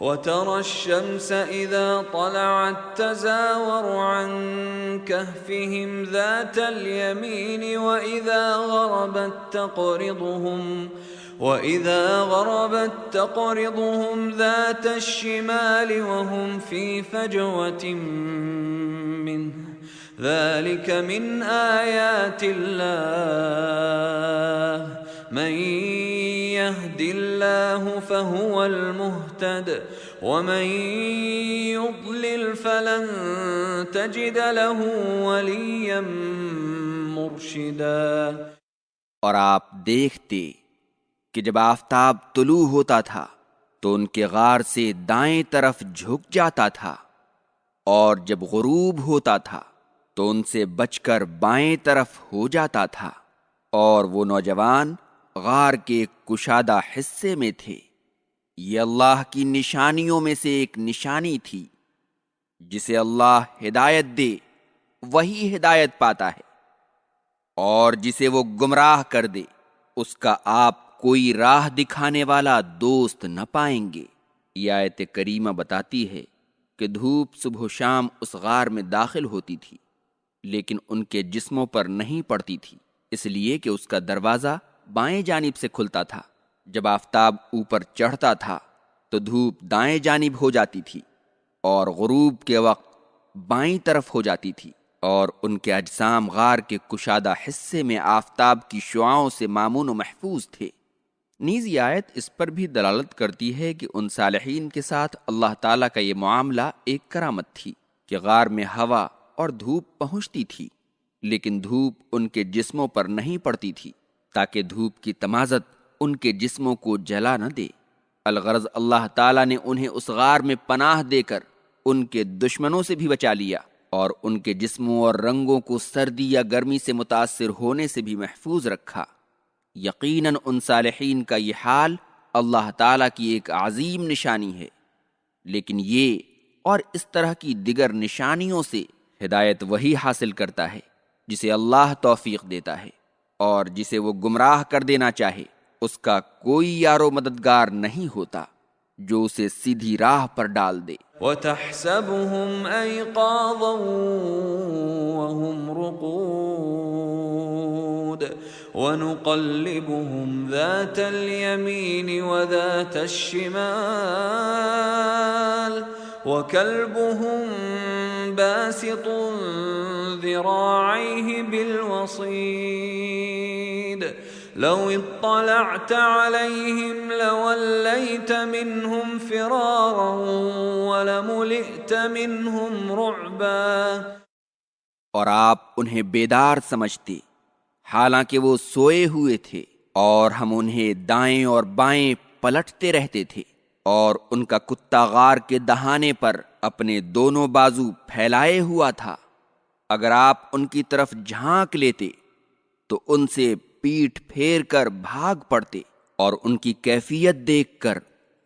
وترى الشمس إذا طلعت تزاور عن كهفهم ذات اليمين وإذا غربت تقرضهم ذات الشمال وهم في فجوة منه ذلك من آيات الله من يهد الله فهو المهتد ومن يضلل فلن تجد له وليا مرشدا۔ اور آپ دیکھتے کہ جب آفتاب طلوع ہوتا تھا تو ان کے غار سے دائیں طرف جھک جاتا تھا، اور جب غروب ہوتا تھا تو ان سے بچ کر بائیں طرف ہو جاتا تھا، اور وہ نوجوان غار کے کشادہ حصے میں تھے۔ یہ اللہ کی نشانیوں میں سے ایک نشانی تھی۔ جسے اللہ ہدایت دے وہی ہدایت پاتا ہے، اور جسے وہ گمراہ کر دے اس کا آپ کوئی راہ دکھانے والا دوست نہ پائیں گے۔ یہ آیت کریمہ بتاتی ہے کہ دھوپ صبح و شام اس غار میں داخل ہوتی تھی، لیکن ان کے جسموں پر نہیں پڑتی تھی، اس لیے کہ اس کا دروازہ بائیں جانب سے کھلتا تھا۔ جب آفتاب اوپر چڑھتا تھا تو دھوپ دائیں جانب ہو جاتی تھی، اور غروب کے وقت بائیں طرف ہو جاتی تھی، اور ان کے اجسام غار کے کشادہ حصے میں آفتاب کی شعاؤں سے مامون و محفوظ تھے۔ نیز یہ آیت اس پر بھی دلالت کرتی ہے کہ ان صالحین کے ساتھ اللہ تعالیٰ کا یہ معاملہ ایک کرامت تھی کہ غار میں ہوا اور دھوپ پہنچتی تھی، لیکن دھوپ ان کے جسموں پر نہیں پڑتی تھی تاکہ دھوپ کی تمازت ان کے جسموں کو جلا نہ دے۔ الغرض اللہ تعالیٰ نے انہیں اس غار میں پناہ دے کر ان کے دشمنوں سے بھی بچا لیا، اور ان کے جسموں اور رنگوں کو سردی یا گرمی سے متاثر ہونے سے بھی محفوظ رکھا۔ یقیناً ان صالحین کا یہ حال اللہ تعالیٰ کی ایک عظیم نشانی ہے، لیکن یہ اور اس طرح کی دیگر نشانیوں سے ہدایت وہی حاصل کرتا ہے جسے اللہ توفیق دیتا ہے، اور جسے وہ گمراہ کر دینا چاہے اس کا کوئی یار و مددگار نہیں ہوتا جو اسے سیدھی راہ پر ڈال دے۔ وتحسبهم أيقاظا وهم رقود ونقلبهم ذات اليمين وذات الشمال وكلبهم باسط ذراعيه بالوصيد لو اطلعت عليهم لوليت منهم فرارا ولملئت منهم رعبا۔ اور آپ انہیں بیدار سمجھتے حالانکہ وہ سوئے ہوئے تھے، اور ہم انہیں دائیں اور بائیں پلٹتے رہتے تھے، اور ان کا کتا غار کے دہانے پر اپنے دونوں بازو پھیلائے ہوا تھا۔ اگر آپ ان کی طرف جھانک لیتے تو ان سے پیٹھ پھیر کر بھاگ پڑتے، اور ان کی کیفیت دیکھ کر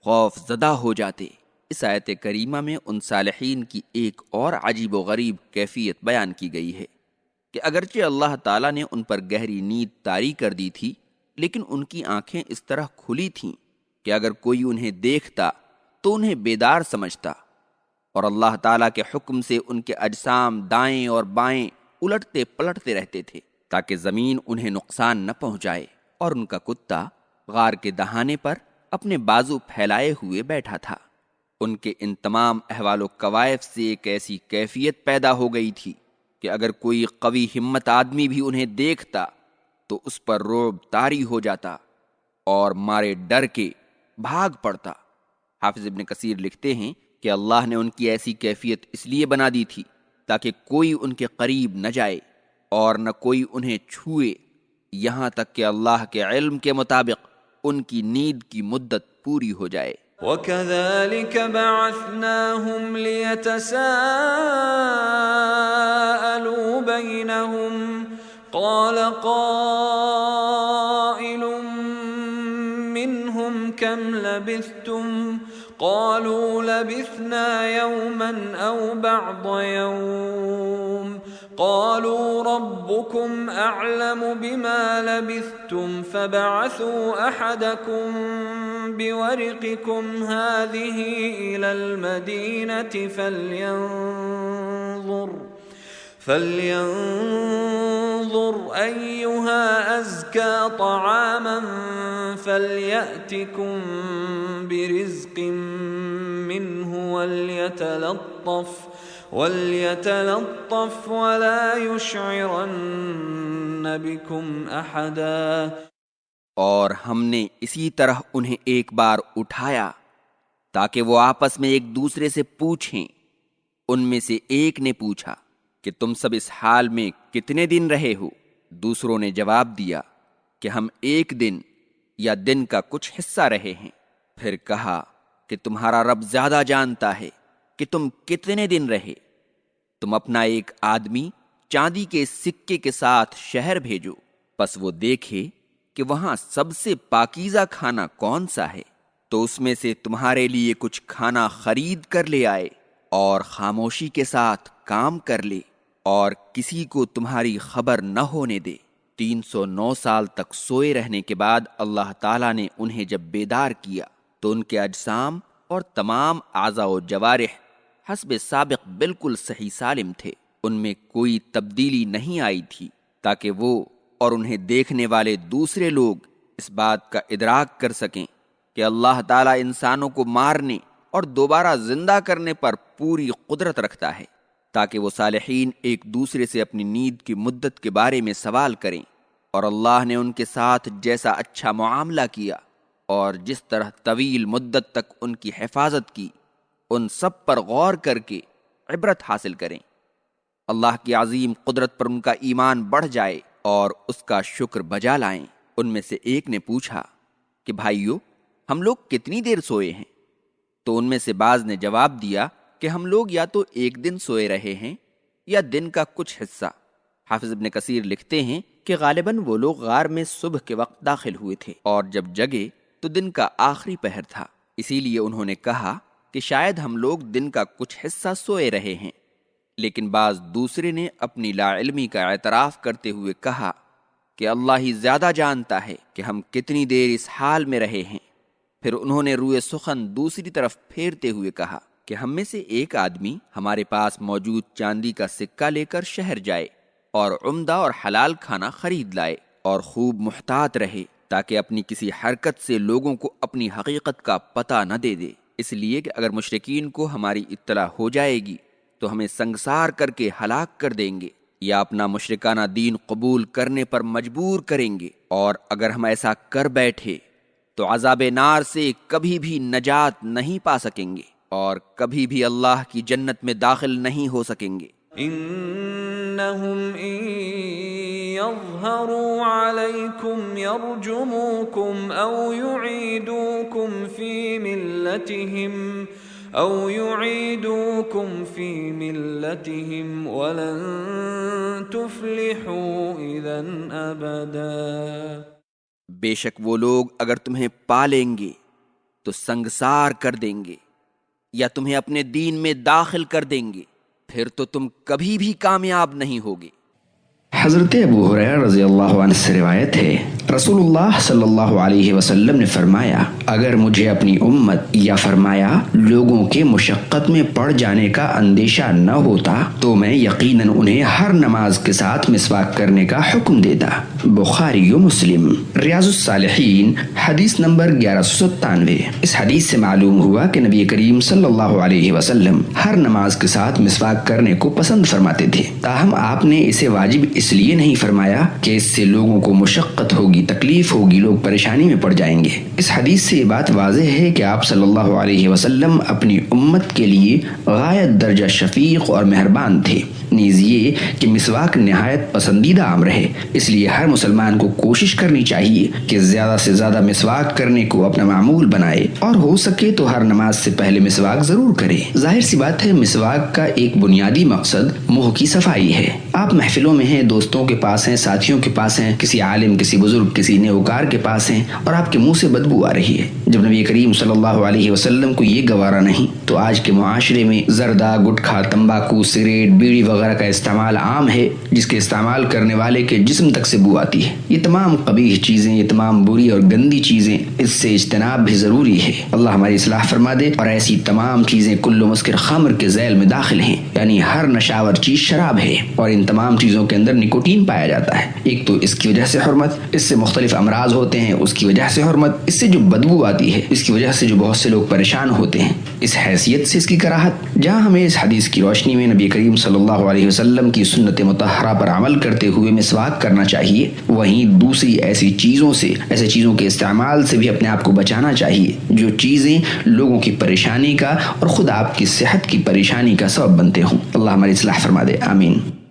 خوف زدہ ہو جاتے۔ اس آیت کریمہ میں ان صالحین کی ایک اور عجیب و غریب کیفیت بیان کی گئی ہے کہ اگرچہ اللہ تعالیٰ نے ان پر گہری نیند طاری کر دی تھی، لیکن ان کی آنکھیں اس طرح کھلی تھیں کہ اگر کوئی انہیں دیکھتا تو انہیں بیدار سمجھتا، اور اللہ تعالیٰ کے حکم سے ان کے اجسام دائیں اور بائیں الٹتے پلٹتے رہتے تھے تاکہ زمین انہیں نقصان نہ پہنچائے، اور ان کا کتا غار کے دہانے پر اپنے بازو پھیلائے ہوئے بیٹھا تھا۔ ان کے ان تمام احوال و کوائف سے ایک ایسی کیفیت پیدا ہو گئی تھی کہ اگر کوئی قوی ہمت آدمی بھی انہیں دیکھتا تو اس پر رعب طاری ہو جاتا اور مارے ڈر کے بھاگ پڑتا۔ حافظ ابن کثیر لکھتے ہیں کہ اللہ نے ان کی ایسی کیفیت اس لیے بنا دی تھی تاکہ کوئی ان کے قریب نہ جائے اور نہ کوئی انہیں چھوئے، یہاں تک کہ اللہ کے علم کے مطابق ان کی نیند کی مدت پوری ہو جائے۔ وَكَذَلِكَ بَعَثْنَاهُمْ لِيَتَسَاءَلُوا بَيْنَهُمْ قَالَ قَائِلٌ مِّنْهُمْ كَمْ لَبِثْتُمْ قَالُوا لَبِثْنَا يَوْمًا أَوْ بَعْضَ يَوْمٍ قالوا ربكم أعلم بما لبثتم فابعثوا أحدكم بورقكم هذه إلى المدينة فلينظر أيها أزكى طعاما فليأتكم برزق منه وليتلطف ولا يشعرن بكم أحدا. اور ہم نے اسی طرح انہیں ایک بار اٹھایا تاکہ وہ آپس میں ایک دوسرے سے پوچھیں. ان میں سے ایک نے پوچھا کہ تم سب اس حال میں کتنے دن رہے ہو؟ دوسروں نے جواب دیا کہ ہم ایک دن یا دن کا کچھ حصہ رہے ہیں. پھر کہا کہ تمہارا رب زیادہ جانتا ہے کہ تم کتنے دن رہے. تم اپنا ایک آدمی چاندی کے سکے کے ساتھ شہر بھیجو، پس وہ دیکھے کہ وہاں سب سے پاکیزہ کھانا کون سا ہے، تو اس میں سے تمہارے لیے کچھ کھانا خرید کر لے آئے اور خاموشی کے ساتھ کام کر لے اور کسی کو تمہاری خبر نہ ہونے دے. 309 سال تک سوئے رہنے کے بعد اللہ تعالیٰ نے انہیں جب بیدار کیا تو ان کے اجسام اور تمام اعضاء و جوارح حسب سابق بالکل صحیح سالم تھے. ان میں کوئی تبدیلی نہیں آئی تھی تاکہ وہ اور انہیں دیکھنے والے دوسرے لوگ اس بات کا ادراک کر سکیں کہ اللہ تعالیٰ انسانوں کو مارنے اور دوبارہ زندہ کرنے پر پوری قدرت رکھتا ہے، تاکہ وہ صالحین ایک دوسرے سے اپنی نیند کی مدت کے بارے میں سوال کریں. اور اللہ نے ان کے ساتھ جیسا اچھا معاملہ کیا اور جس طرح طویل مدت تک ان کی حفاظت کی، ان سب پر غور کر کے عبرت حاصل کریں. اللہ کی عظیم قدرت پر ان کا ایمان بڑھ جائے اور اس کا شکر بجا لائیں. ان میں سے ایک نے پوچھا کہ بھائیو، ہم لوگ کتنی دیر سوئے ہیں؟ تو ان میں سے بعض نے جواب دیا کہ ہم لوگ یا تو ایک دن سوئے رہے ہیں یا دن کا کچھ حصہ. حافظ ابن کثیر لکھتے ہیں کہ غالباً وہ لوگ غار میں صبح کے وقت داخل ہوئے تھے اور جب جگے تو دن کا آخری پہر تھا، اسی لیے انہوں نے کہا کہ شاید ہم لوگ دن کا کچھ حصہ سوئے رہے ہیں. لیکن بعض دوسرے نے اپنی لا علمی کا اعتراف کرتے ہوئے کہا کہ اللہ ہی زیادہ جانتا ہے کہ ہم کتنی دیر اس حال میں رہے ہیں. پھر انہوں نے روئے سخن دوسری طرف پھیرتے ہوئے کہا کہ ہم میں سے ایک آدمی ہمارے پاس موجود چاندی کا سکہ لے کر شہر جائے اور عمدہ اور حلال کھانا خرید لائے اور خوب محتاط رہے تاکہ اپنی کسی حرکت سے لوگوں کو اپنی حقیقت کا پتہ نہ دے دے، اس لیے کہ اگر مشرکین کو ہماری اطلاع ہو جائے گی تو ہمیں سنگسار کر کے ہلاک کر دیں گے یا اپنا مشرکانہ دین قبول کرنے پر مجبور کریں گے، اور اگر ہم ایسا کر بیٹھے تو عذاب نار سے کبھی بھی نجات نہیں پا سکیں گے اور کبھی بھی اللہ کی جنت میں داخل نہیں ہو سکیں گے. انہم ان یظہروا علیکم یرجموکم او یعیدوکم فی ملتہم ولن تفلحوا اذا ابدا. بے شک وہ لوگ اگر تمہیں پالیں گے تو سنگسار کر دیں گے یا تمہیں اپنے دین میں داخل کر دیں گے، پھر تو تم کبھی بھی کامیاب نہیں ہوگے. حضرت ابو ہریرہ رضی اللہ عنہ سے روایت ہے، رسول اللہ صلی اللہ علیہ وسلم نے فرمایا، اگر مجھے اپنی امت یا فرمایا لوگوں کے مشقت میں پڑ جانے کا اندیشہ نہ ہوتا تو میں یقیناً انہیں ہر نماز کے ساتھ مسواک کرنے کا حکم دیتا. بخاری و مسلم. ریاض الصالحین حدیث نمبر 1197. اس حدیث سے معلوم ہوا کہ نبی کریم صلی اللہ علیہ وسلم ہر نماز کے ساتھ مسواک کرنے کو پسند فرماتے تھے، تاہم آپ نے اسے واجب اس لیے نہیں فرمایا کہ اس سے لوگوں کو مشقت ہوگی، تکلیف ہوگی، لوگ پریشانی میں پڑ جائیں گے. اس حدیث سے یہ بات واضح ہے کہ آپ صلی اللہ علیہ وسلم اپنی امت کے لیے غایت درجہ شفیق اور مہربان تھے. نیز یہ کہ مسواک نہایت پسندیدہ امر ہے، اس لیے ہر مسلمان کو کوشش کرنی چاہیے کہ زیادہ سے زیادہ مسواک کرنے کو اپنا معمول بنائے اور ہو سکے تو ہر نماز سے پہلے مسواک ضرور کرے. ظاہر سی بات ہے مسواک کا ایک بنیادی مقصد منہ کی صفائی ہے. آپ محفلوں میں ہیں، دوستوں کے پاس ہیں، ساتھیوں کے پاس ہیں، کسی عالم کسی بزرگ بزرگ کسی نیوکار کے پاس ہیں اور آپ کے منہ سے بدبو آ رہی ہے۔ جب نبی کریم صلی اللہ علیہ وسلم کو یہ گوارا نہیں تو آج کے معاشرے میں زردہ، گٹکھا، تمباکو، سگریٹ، بیڑی وغیرہ کا استعمال عام ہے، جس کے استعمال کرنے والے کے جسم تک سے بو آتی ہے۔ یہ تمام قبیح چیزیں، یہ تمام بری اور گندی چیزیں، اس سے اجتناب بھی ضروری ہے۔ اللہ ہماری اصلاح فرما دے۔ اور ایسی تمام چیزیں کل مسکر خمر کے ذیل میں داخل ہیں، یعنی ہر نشاور چیز شراب ہے، اور ان تمام چیزوں کے اندر نکوٹین پایا جاتا ہے۔ ایک تو اس کی وجہ سے حرمت، اس سے مختلف امراض ہوتے ہیں، اس کی وجہ سے حرمت، اس سے جو بدبو آتی ہے، اس کی وجہ سے جو بہت سے لوگ پریشان ہوتے ہیں، اس حیثیت سے اس کی کراہت۔ جہاں ہمیں اس حدیث کی روشنی میں نبی کریم صلی اللہ علیہ وسلم کی سنت مطہرہ پر عمل کرتے ہوئے مسواک کرنا چاہیے، وہیں دوسری ایسی چیزوں سے، ایسے چیزوں کے استعمال سے بھی اپنے آپ کو بچانا چاہیے جو چیزیں لوگوں کی پریشانی کا اور خود آپ کی صحت کی پریشانی کا سبب بنتے ہوں۔ اللہ ہماری اصلاح فرما دے، آمین۔